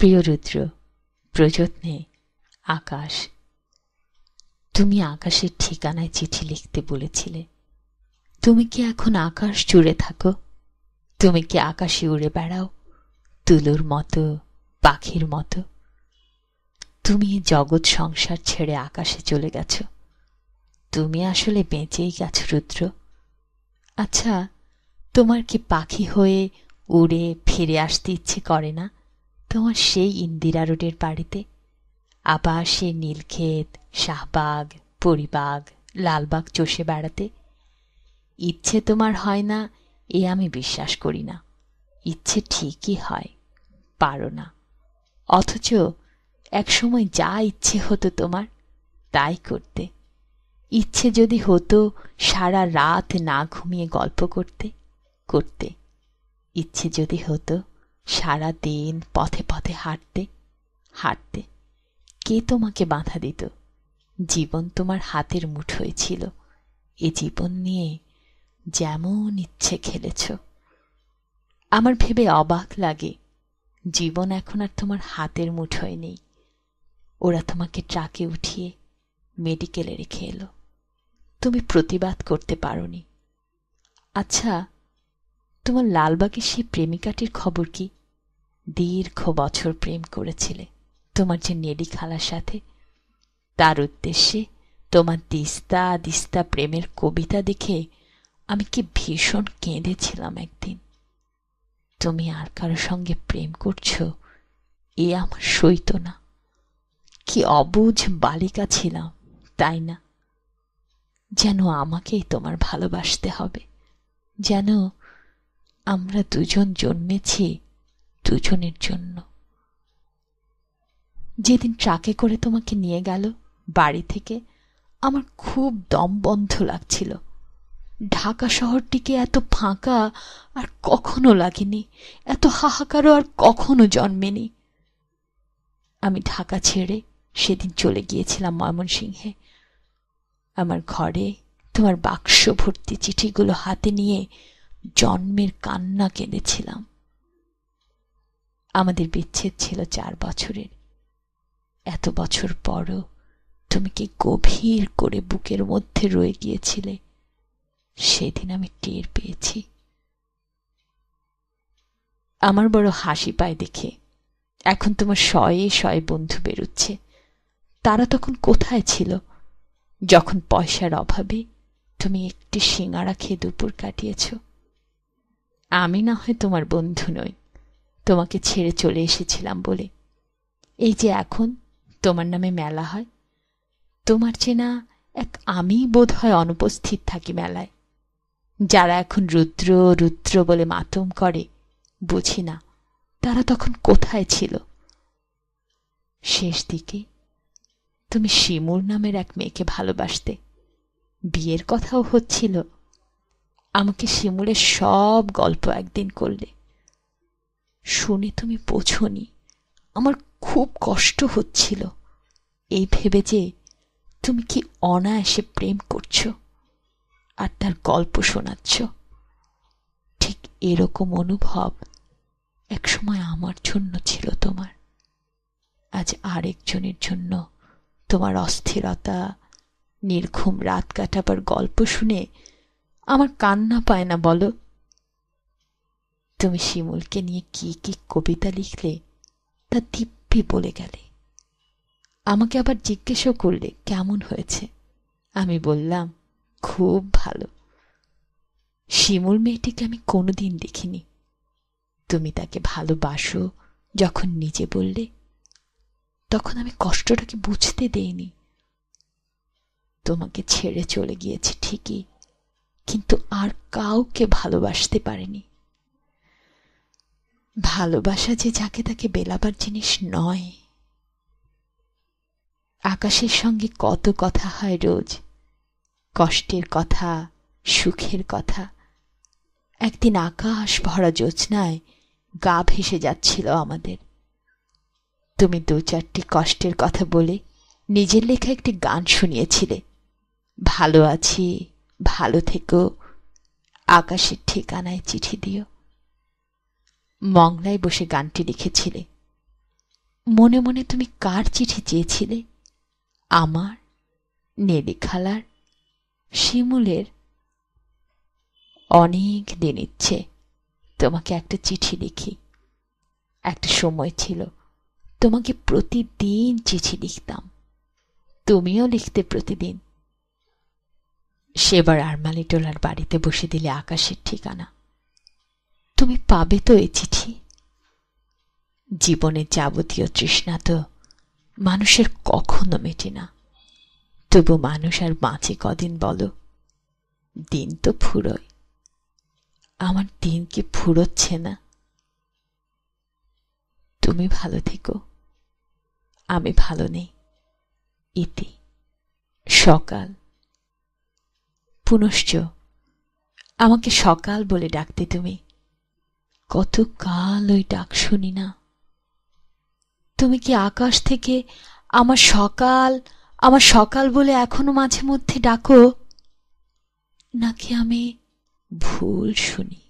প্রিয় রুদ্র, প্রযত্নে আকাশ। তুমি আকাশের ঠিকানায় চিঠি লিখতে বলেছিলে। তুমি কি এখন আকাশ জুড়ে থাকো? তুমি কি আকাশে উড়ে বেড়াও তুলোর মতো, পাখির মতো? তুমি জগৎ সংসার ছেড়ে আকাশে চলে গেছ। তুমি আসলে বেঁচেই গেছো রুদ্র। আচ্ছা, তোমার কি পাখি হয়ে উড়ে ফিরে আসতে ইচ্ছে করে না তোমার সেই ইন্দিরা রোডের বাড়িতে? আবার সে নীলক্ষেত, শাহবাগ, পরিবাগ, লালবাগ চষে বেড়াতে? ইচ্ছে তোমার হয় না এ আমি বিশ্বাস করি না। ইচ্ছে ঠিকই হয়, পারো না। অথচ একসময় যা ইচ্ছে হতো তোমার তাই করতে। ইচ্ছে যদি হতো সারা রাত না ঘুমিয়ে গল্প করতে, করতে। ইচ্ছে যদি হতো সারা দিন পথে পথে হাঁটতে, হাঁটতে। কে তোমাকে বাধা দিত? জীবন তোমার হাতের মুঠোয় ছিল। এ জীবন নিয়ে যেমন ইচ্ছে খেলেছ। আমার ভেবে অবাক লাগে, জীবন এখন আর তোমার হাতের মুঠোয় নেই। ওরা তোমাকে ট্রাকে উঠিয়ে মেডিকেলে রেখে এলো। তুমি প্রতিবাদ করতে পারোনি। আচ্ছা, তোমার লালবাগের সেই প্রেমিকাটির খবর কি? দীর্ঘ বছর প্রেম করেছিলে তোমার যে নেডি খালার সাথে। তার উদ্দেশ্যে তোমার দিস্তা দিস্তা প্রেমের কবিতা দেখে আমি কি ভীষণ কেঁদেছিলাম একদিন। তুমি আর কারো সঙ্গে প্রেম করছো এ আমার সইত না। কি অবুঝ বালিকা ছিলাম, তাই না? যেন আমাকেই তোমার ভালোবাসতে হবে, যেন আমরা দুজন জন্মেছি দুজনের জন্য। যেদিন ট্রাকে করে তোমাকে নিয়ে গেল বাড়ি থেকে, আমার খুব দম বন্ধ লাগছিল। ঢাকা শহরটিকে এত ফাঁকা আর কখনো লাগেনি, এত হাহাকারও আর কখনো জন্মেনি। আমি ঢাকা ছেড়ে সেদিন চলে গিয়েছিলাম ময়মনসিংহে। আমার ঘরে তোমার বাক্স ভর্তি চিঠিগুলো হাতে নিয়ে জন্মের কান্না কেঁদেছিলাম। আমাদের বিচ্ছেদ ছিল 4 বছরের। এত বছর পরও তুমি কি গভীর করে বুকের মধ্যে রয়ে গিয়েছিলে, সেদিন আমি টের পেয়েছি। আমার বড় হাসি পায় দেখে। এখন তোমার শয়ে শয়ে বন্ধু বেরুচ্ছে। তারা তখন কোথায় ছিল যখন পয়সার অভাবে তুমি একটি সিঙাড়া খেয়ে দুপুর কাটিয়েছ? আমি না হয় তোমার বন্ধু নই, তোমাকে ছেড়ে চলে এসেছিলাম বলে। এই যে এখন তোমার নামে মেলা হয়, তোমার চেনা এক আমি বোধ হয় অনুপস্থিত থাকি মেলায়। যারা এখন রুদ্র রুদ্র বলে মাতম করে, বুঝি না তারা তখন কোথায় ছিল। শেষ দিকে তুমি শিমুর নামের এক মেয়েকে ভালোবাসতে, বিয়ের কথাও হচ্ছিল। আমাকে শিমুলের সব গল্প একদিন করলে। শুনে তুমি বোঝোনি আমার খুব কষ্ট হচ্ছিল, এই ভেবে যে তুমি কি অনায়াসে প্রেম করছো আর তার গল্প শোনাচ্ছ। ঠিক এরকম অনুভব একসময় আমার জন্য ছিল তোমার। আজ আরেকজনের জন্য তোমার অস্থিরতা, নির্ঘুম রাত কাটাবার গল্প শুনে আমার কান্না পায় না বলো? তুমি শিমুলকে নিয়ে কি কি কবিতা লিখলে তা দিব্যি বলে গেলে। আমাকে আবার জিজ্ঞেসও করলে কেমন হয়েছে। আমি বললাম খুব ভালো। শিমুল মেয়েটিকে আমি কোনোদিন দেখিনি। তুমি তাকে ভালোবাসো যখন নিজে বললে, তখন আমি কষ্টটাকে বুঝতে দেইনি। তোমাকে ছেড়ে চলে গিয়েছি ঠিকই, কিন্তু আর কাউকে ভালোবাসতে পারিনি। ভালোবাসা যে যাকে তাকে বেলাবার জিনিস নয়। আকাশের সঙ্গে কত কথা হয় রোজ, কষ্টের কথা, সুখের কথা। একদিন আকাশ ভরা জ্যোৎস্নায় গা ভেসে যাচ্ছিল আমাদের। তুমি 2-4টি কষ্টের কথা বলে নিজের লেখা একটি গান শুনিয়েছিলে, ভালো আছি, ভালো থেকো, আকাশের ঠিকানায় চিঠি দিও। মংলায় বসে গানটি লিখেছিলে। মনে মনে তুমি কার চিঠি চেয়েছিলে? আমার, নেলি খালার, শিমুলের? অনেক দিন ইচ্ছে তোমাকে একটা চিঠি লিখি। একটা সময় ছিল তোমাকে প্রতিদিন চিঠি লিখতাম, তুমিও লিখতে প্রতিদিন। সেবার আরমালিটোলার বাড়িতে বসে দিলে আকাশের ঠিকানা। তুমি পাবে তো এই চিঠি? জীবনের যাবতীয় তৃষ্ণা তো মানুষের কখনো মেটে না, তবু মানুষ আর বাঁচে কদিন বলো? দিন তো ফুরোয়, আমার দিন কি ফুরোচ্ছে না? তুমি ভালো থেকো, আমি ভালো নেই। ইতি। সকাল। পুনশ্চ আমাকে সকাল বলে ডাকতে তুমি। কত কাল ওই ডাক শুনি না। তুমি কি আকাশ থেকে আমার সকাল, আমার সকাল বলে এখনো মাঝে মধ্যে ডাকো, নাকি আমি ভুল শুনি?